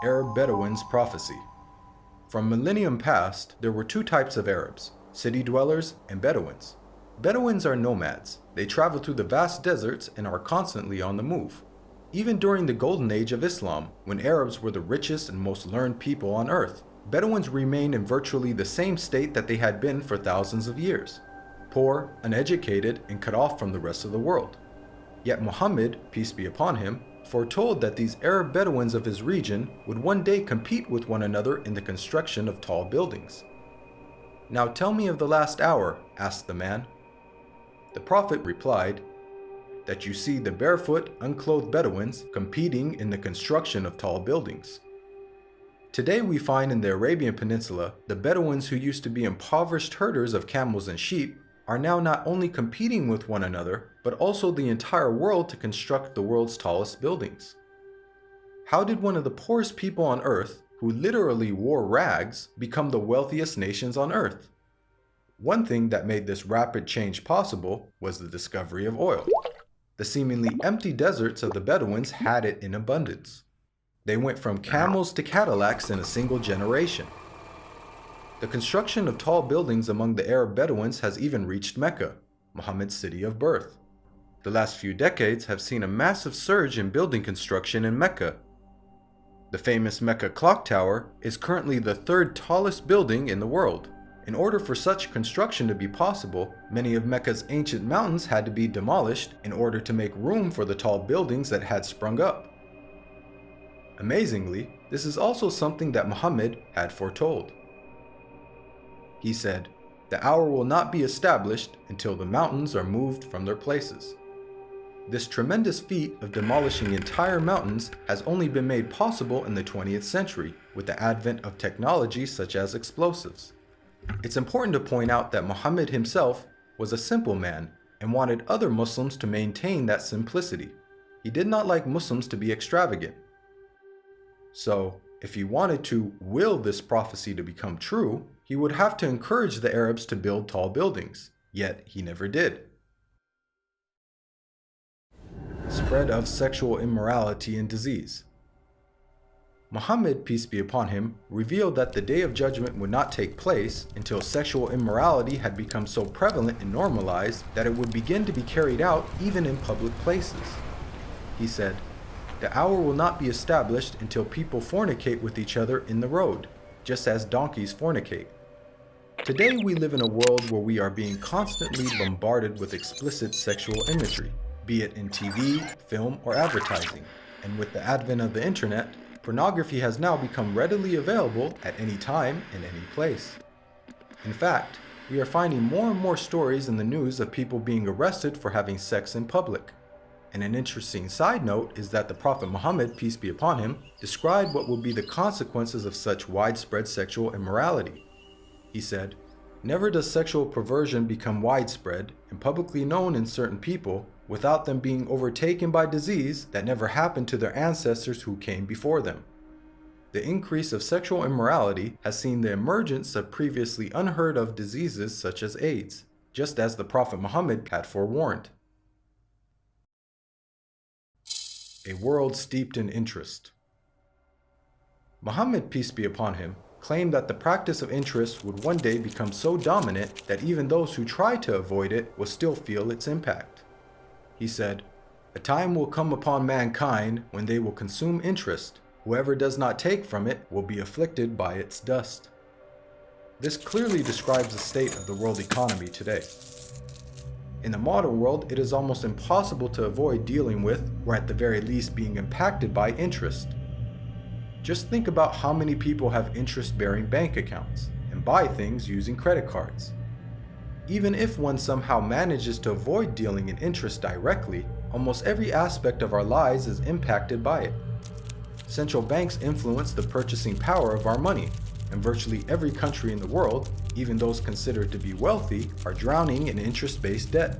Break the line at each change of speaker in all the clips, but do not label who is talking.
Arab Bedouins' prophecy. From millennium past, there were two types of Arabs, city dwellers and Bedouins. Bedouins are nomads. They travel through the vast deserts and are constantly on the move. Even during the golden age of Islam, when Arabs were the richest and most learned people on earth, Bedouins remained in virtually the same state that they had been for thousands of years. Poor, uneducated, and cut off from the rest of the world. Yet Muhammad, peace be upon him, foretold that these Arab Bedouins of his region would one day compete with one another in the construction of tall buildings. "Now tell me of the last hour," asked the man. The Prophet replied, "That you see the barefoot, unclothed Bedouins competing in the construction of tall buildings." Today we find in the Arabian Peninsula, the Bedouins who used to be impoverished herders of camels and sheep are now not only competing with one another, but also the entire world to construct the world's tallest buildings. How did one of the poorest people on earth, who literally wore rags, become the wealthiest nations on earth? One thing that made this rapid change possible was the discovery of oil. The seemingly empty deserts of the Bedouins had it in abundance. They went from camels to Cadillacs in a single generation. The construction of tall buildings among the Arab Bedouins has even reached Mecca, Muhammad's city of birth. The last few decades have seen a massive surge in building construction in Mecca. The famous Mecca Clock Tower is currently the third tallest building in the world. In order for such construction to be possible, many of Mecca's ancient mountains had to be demolished in order to make room for the tall buildings that had sprung up. Amazingly, this is also something that Muhammad had foretold. He said, "The hour will not be established until the mountains are moved from their places." This tremendous feat of demolishing entire mountains has only been made possible in the 20th century with the advent of technology such as explosives. It's important to point out that Muhammad himself was a simple man and wanted other Muslims to maintain that simplicity. He did not like Muslims to be extravagant. So, if he wanted to will this prophecy to become true, he would have to encourage the Arabs to build tall buildings, yet he never did. Spread of sexual immorality and disease. Muhammad, peace be upon him, revealed that the Day of Judgment would not take place until sexual immorality had become so prevalent and normalized that it would begin to be carried out even in public places. He said, "The hour will not be established until people fornicate with each other in the road, just as donkeys fornicate." Today we live in a world where we are being constantly bombarded with explicit sexual imagery, be it in TV, film, or advertising. And with the advent of the internet, pornography has now become readily available at any time and any place. In fact, we are finding more and more stories in the news of people being arrested for having sex in public. And an interesting side note is that the Prophet Muhammad, peace be upon him, described what will be the consequences of such widespread sexual immorality. He said, "Never does sexual perversion become widespread and publicly known in certain people without them being overtaken by disease that never happened to their ancestors who came before them." The increase of sexual immorality has seen the emergence of previously unheard of diseases such as AIDS, just as the Prophet Muhammad had forewarned. A world steeped in interest. Muhammad, peace be upon him, claimed that the practice of interest would one day become so dominant that even those who try to avoid it will still feel its impact. He said, "A time will come upon mankind when they will consume interest. Whoever does not take from it will be afflicted by its dust." This clearly describes the state of the world economy today. In the modern world, it is almost impossible to avoid dealing with, or at the very least being impacted by, interest. Just think about how many people have interest-bearing bank accounts and buy things using credit cards. Even if one somehow manages to avoid dealing in interest directly, almost every aspect of our lives is impacted by it. Central banks influence the purchasing power of our money, and virtually every country in the world, even those considered to be wealthy, are drowning in interest-based debt.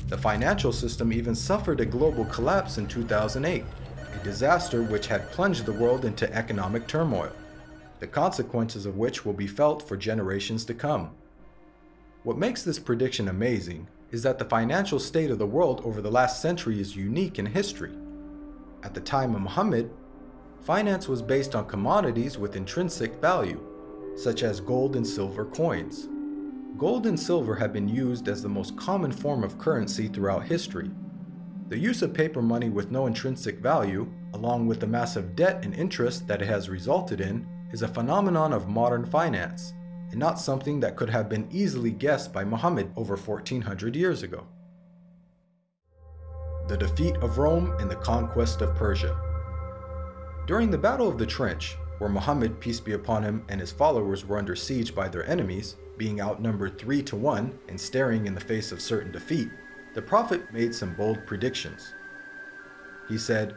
The financial system even suffered a global collapse in 2008, a disaster which had plunged the world into economic turmoil, the consequences of which will be felt for generations to come. What makes this prediction amazing is that the financial state of the world over the last century is unique in history. At the time of Muhammad, Finance was based on commodities with intrinsic value, such as gold and silver coins. Gold and silver have been used as the most common form of currency throughout history. The use of paper money with no intrinsic value, along with the massive debt and interest that it has resulted in, is a phenomenon of modern finance, and not something that could have been easily guessed by Muhammad over 1400 years ago. The defeat of Rome and the conquest of Persia. During the Battle of the Trench, where Muhammad, peace be upon him, and his followers were under siege by their enemies, being outnumbered 3-1 and staring in the face of certain defeat, the Prophet made some bold predictions. He said,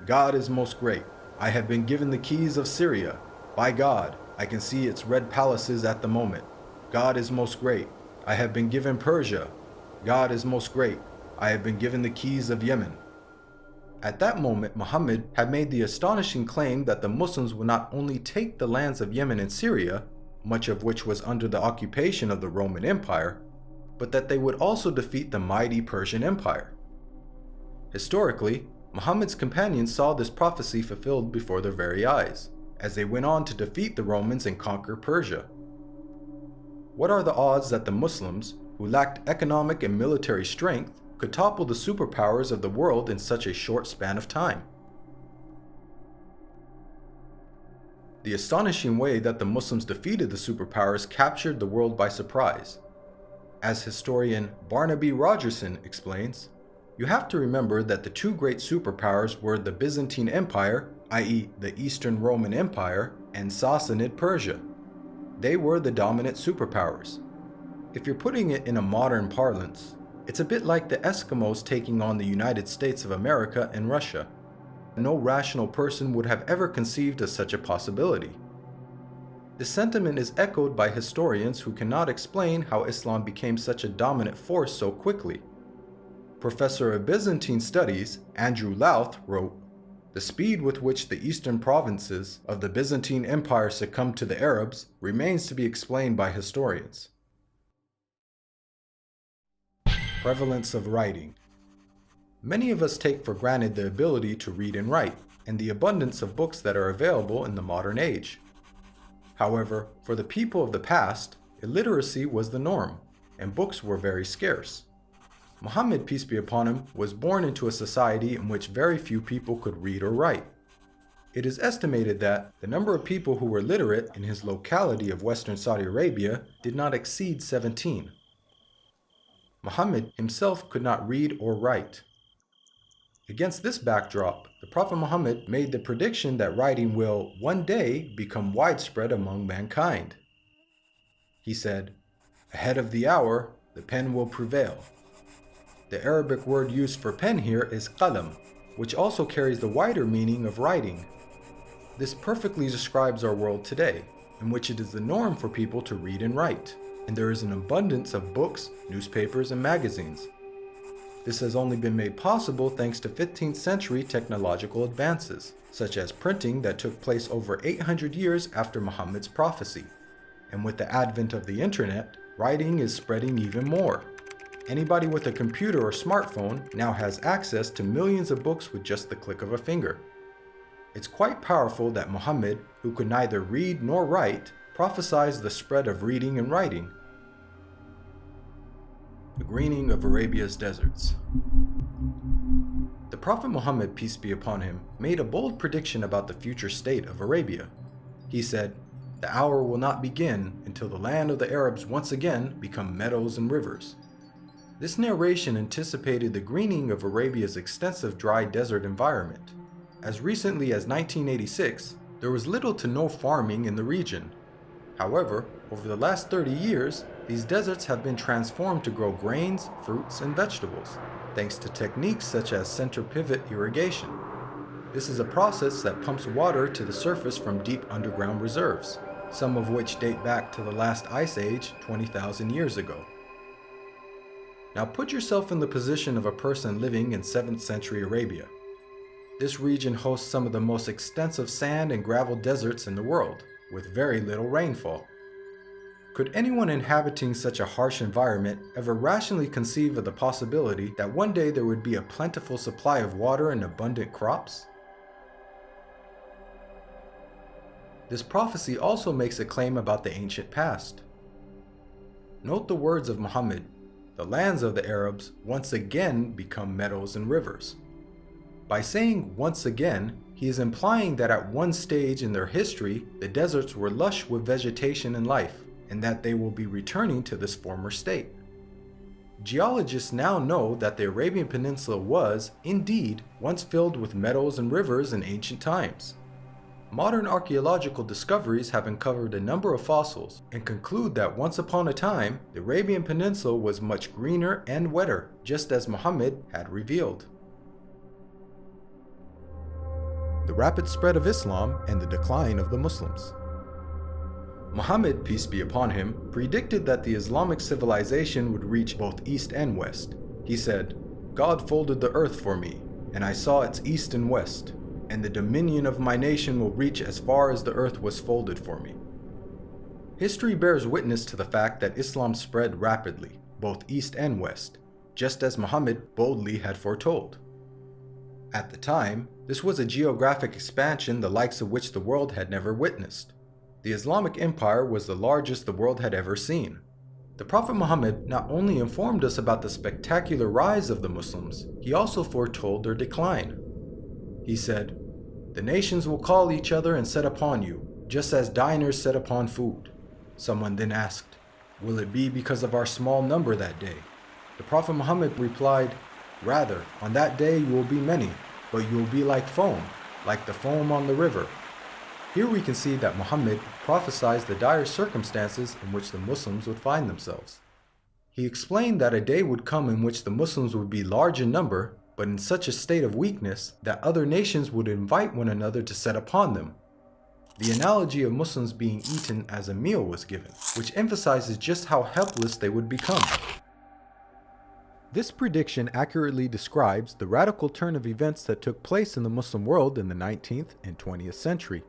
"God is most great. I have been given the keys of Syria. By God, I can see its red palaces at the moment. God is most great. I have been given Persia. God is most great. I have been given the keys of Yemen." At that moment, Muhammad had made the astonishing claim that the Muslims would not only take the lands of Yemen and Syria, much of which was under the occupation of the Roman Empire, but that they would also defeat the mighty Persian Empire. Historically, Muhammad's companions saw this prophecy fulfilled before their very eyes, as they went on to defeat the Romans and conquer Persia. What are the odds that the Muslims, who lacked economic and military strength, could topple the superpowers of the world in such a short span of time? The astonishing way that the Muslims defeated the superpowers captured the world by surprise. As historian Barnaby Rogerson explains, you have to remember that the two great superpowers were the Byzantine Empire, i.e. the Eastern Roman Empire, and Sassanid Persia. They were the dominant superpowers. If you're putting it in a modern parlance, it's a bit like the Eskimos taking on the United States of America and Russia. No rational person would have ever conceived of such a possibility. The sentiment is echoed by historians who cannot explain how Islam became such a dominant force so quickly. Professor of Byzantine Studies, Andrew Louth, wrote, "The speed with which the eastern provinces of the Byzantine Empire succumbed to the Arabs remains to be explained by historians." Prevalence of writing. Many of us take for granted the ability to read and write, and the abundance of books that are available in the modern age. However, for the people of the past, illiteracy was the norm, and books were very scarce. Muhammad, peace be upon him, was born into a society in which very few people could read or write. It is estimated that the number of people who were literate in his locality of Western Saudi Arabia did not exceed 17. Muhammad himself could not read or write. Against this backdrop, the Prophet Muhammad made the prediction that writing will one day become widespread among mankind. He said, "Ahead of the hour, the pen will prevail." The Arabic word used for pen here is qalam, which also carries the wider meaning of writing. This perfectly describes our world today, in which it is the norm for people to read and write, and there is an abundance of books, newspapers, and magazines. This has only been made possible thanks to 15th century technological advances, such as printing that took place over 800 years after Muhammad's prophecy. And with the advent of the internet, writing is spreading even more. Anybody with a computer or smartphone now has access to millions of books with just the click of a finger. It's quite powerful that Muhammad, who could neither read nor write, prophesied the spread of reading and writing. The greening of Arabia's deserts. The Prophet Muhammad, peace be upon him, made a bold prediction about the future state of Arabia. He said, "The hour will not begin until the land of the Arabs once again become meadows and rivers." This narration anticipated the greening of Arabia's extensive dry desert environment. As recently as 1986, there was little to no farming in the region. However, over the last 30 years, these deserts have been transformed to grow grains, fruits, and vegetables, thanks to techniques such as center pivot irrigation. This is a process that pumps water to the surface from deep underground reserves, some of which date back to the last ice age 20,000 years ago. Now put yourself in the position of a person living in 7th century Arabia. This region hosts some of the most extensive sand and gravel deserts in the world, with very little rainfall. Could anyone inhabiting such a harsh environment ever rationally conceive of the possibility that one day there would be a plentiful supply of water and abundant crops? This prophecy also makes a claim about the ancient past. Note the words of Muhammad, "The lands of the Arabs once again become meadows and rivers." By saying once again, he is implying that at one stage in their history, the deserts were lush with vegetation and life, and that they will be returning to this former state. Geologists now know that the Arabian Peninsula was, indeed, once filled with meadows and rivers in ancient times. Modern archaeological discoveries have uncovered a number of fossils and conclude that once upon a time, the Arabian Peninsula was much greener and wetter, just as Muhammad had revealed. The rapid spread of Islam and the decline of the Muslims. Muhammad, peace be upon him, predicted that the Islamic civilization would reach both east and west. He said, "God folded the earth for me, and I saw its east and west, and the dominion of my nation will reach as far as the earth was folded for me." History bears witness to the fact that Islam spread rapidly, both east and west, just as Muhammad boldly had foretold. At the time, this was a geographic expansion the likes of which the world had never witnessed. The Islamic Empire was the largest the world had ever seen. The Prophet Muhammad not only informed us about the spectacular rise of the Muslims, he also foretold their decline. He said, "The nations will call each other and set upon you, just as diners set upon food." Someone then asked, "Will it be because of our small number that day?" The Prophet Muhammad replied, "Rather, on that day you will be many, but you will be like the foam on the river." Here we can see that Muhammad prophesied the dire circumstances in which the Muslims would find themselves. He explained that a day would come in which the Muslims would be large in number, but in such a state of weakness that other nations would invite one another to set upon them. The analogy of Muslims being eaten as a meal was given, which emphasizes just how helpless they would become. This prediction accurately describes the radical turn of events that took place in the Muslim world in the 19th and 20th century.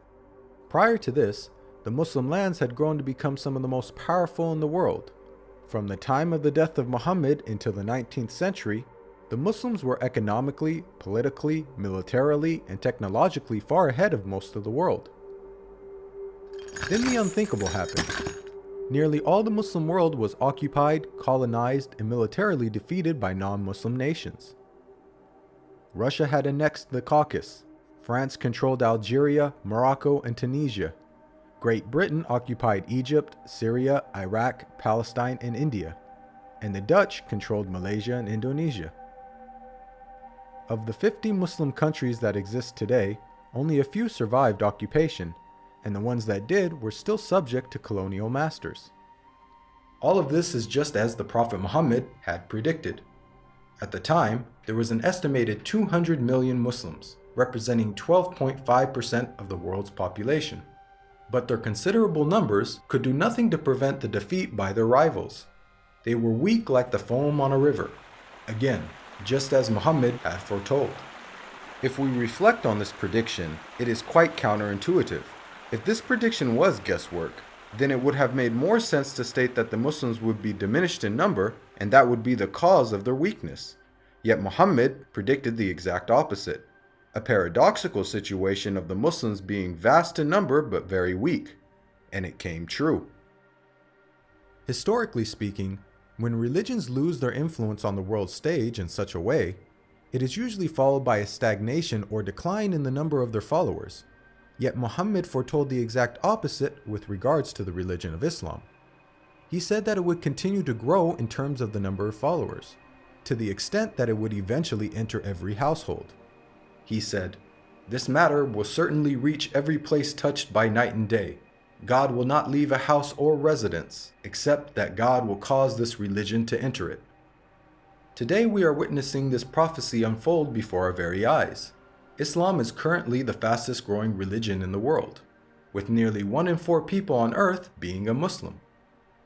Prior to this, the Muslim lands had grown to become some of the most powerful in the world. From the time of the death of Muhammad until the 19th century, the Muslims were economically, politically, militarily, and technologically far ahead of most of the world. Then the unthinkable happened. Nearly all the Muslim world was occupied, colonized, and militarily defeated by non-Muslim nations. Russia had annexed the Caucasus. France controlled Algeria, Morocco, and Tunisia. Great Britain occupied Egypt, Syria, Iraq, Palestine, and India. And the Dutch controlled Malaysia and Indonesia. Of the 50 Muslim countries that exist today, only a few survived occupation, and the ones that did were still subject to colonial masters. All of this is just as the Prophet Muhammad had predicted. At the time, there was an estimated 200 million Muslims, representing 12.5% of the world's population. But their considerable numbers could do nothing to prevent the defeat by their rivals. They were weak like the foam on a river. Again, just as Muhammad had foretold. If we reflect on this prediction, it is quite counterintuitive. If this prediction was guesswork, then it would have made more sense to state that the Muslims would be diminished in number and that would be the cause of their weakness. Yet Muhammad predicted the exact opposite. A paradoxical situation of the Muslims being vast in number but very weak. And it came true. Historically speaking, when religions lose their influence on the world stage in such a way, it is usually followed by a stagnation or decline in the number of their followers. Yet Muhammad foretold the exact opposite with regards to the religion of Islam. He said that it would continue to grow in terms of the number of followers, to the extent that it would eventually enter every household. He said, "This matter will certainly reach every place touched by night and day. God will not leave a house or residence, except that God will cause this religion to enter it." Today we are witnessing this prophecy unfold before our very eyes. Islam is currently the fastest growing religion in the world, with nearly 1 in 4 people on earth being a Muslim,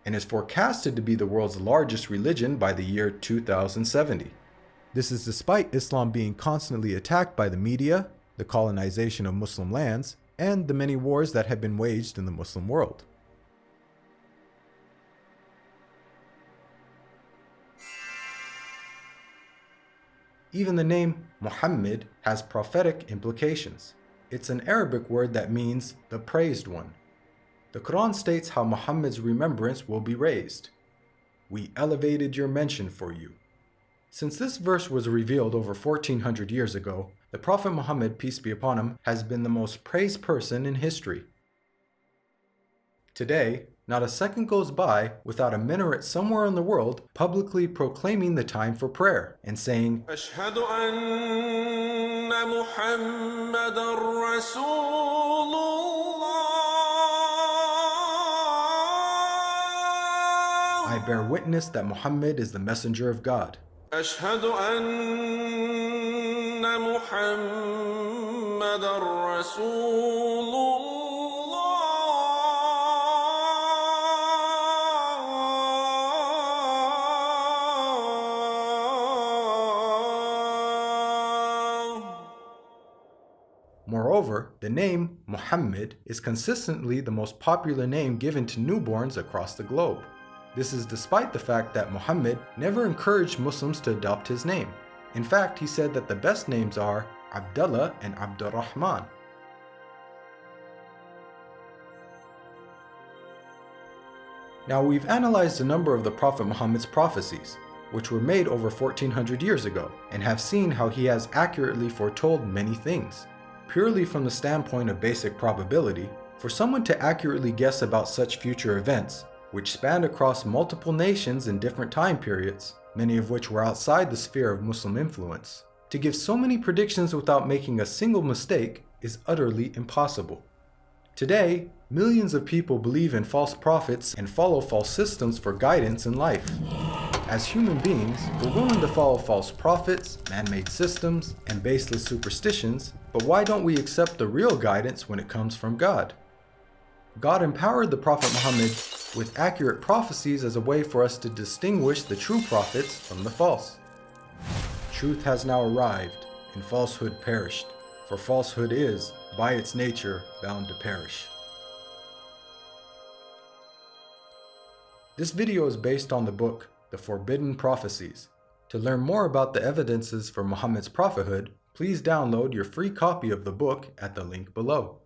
and is forecasted to be the world's largest religion by the year 2070. This is despite Islam being constantly attacked by the media, the colonization of Muslim lands, and the many wars that have been waged in the Muslim world. Even the name Muhammad has prophetic implications. It's an Arabic word that means the praised one. The Quran states how Muhammad's remembrance will be raised. We elevated your mention for you. Since this verse was revealed over 1400 years ago, the Prophet Muhammad, peace be upon him, has been the most praised person in history. Today, not a second goes by without a minaret somewhere in the world publicly proclaiming the time for prayer and saying,
أشهد أن محمدًا رسول الله.
I bear witness that Muhammad is the messenger of God.
أشهد أن محمدًا رسول الله.
Moreover, the name Muhammad is consistently the most popular name given to newborns across the globe. This is despite the fact that Muhammad never encouraged Muslims to adopt his name. In fact, he said that the best names are Abdullah and Abdurrahman. Now, we've analyzed a number of the Prophet Muhammad's prophecies, which were made over 1400 years ago, and have seen how he has accurately foretold many things. Purely from the standpoint of basic probability, for someone to accurately guess about such future events, which spanned across multiple nations in different time periods, many of which were outside the sphere of Muslim influence, to give so many predictions without making a single mistake is utterly impossible. Today, millions of people believe in false prophets and follow false systems for guidance in life. As human beings, we're willing to follow false prophets, man-made systems, and baseless superstitions, but why don't we accept the real guidance when it comes from God? God empowered the Prophet Muhammad with accurate prophecies as a way for us to distinguish the true prophets from the false. Truth has now arrived, and falsehood perished, for falsehood is, by its nature, bound to perish. This video is based on the book, The Forbidden Prophecies. To learn more about the evidences for Muhammad's prophethood, please download your free copy of the book at the link below.